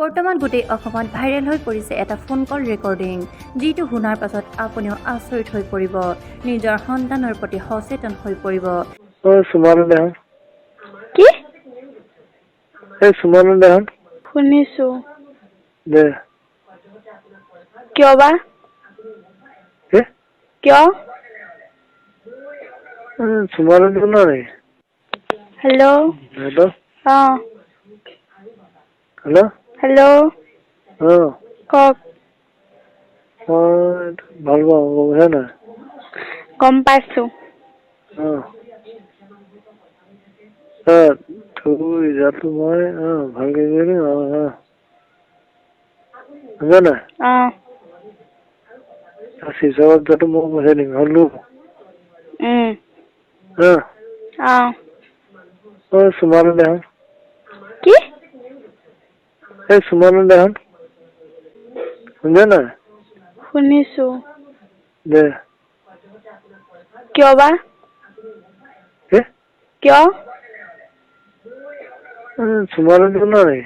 বৰ্তমান গোটেই অসমত ভাইৰেল হৈ পৰিছে এটা ফোন কল ৰেকৰ্ডিং, যিটো শুনাৰ পাছত আপুনিও আচৰিত হৈ পৰিব, নিজৰ সন্তানৰ প্ৰতি সচেতন হৈ পৰিব। সুমানো দেহন কি? সুমানো দেহন শুনিছো। দে কিয় বা? কিয়? সুমানো দেহন নাই। হেল্ল'। হেল্ল'। হেল্ল'। হেল্ল'। কওক। ভাল পাওঁ গমছে নাই? গম পাইছো। তোৰ ৰিজাল্টটো মই ভালকে কৰি বুজা নাই? শিৱসাগৰত যোৱাটো মই পইচা দিম হলো। সুমানো দেহন কি? সুমানো দেহন শুনিছা নাই? শুনিছো। দে কিয় বা? কিয়? সুমানো দেহন নাই।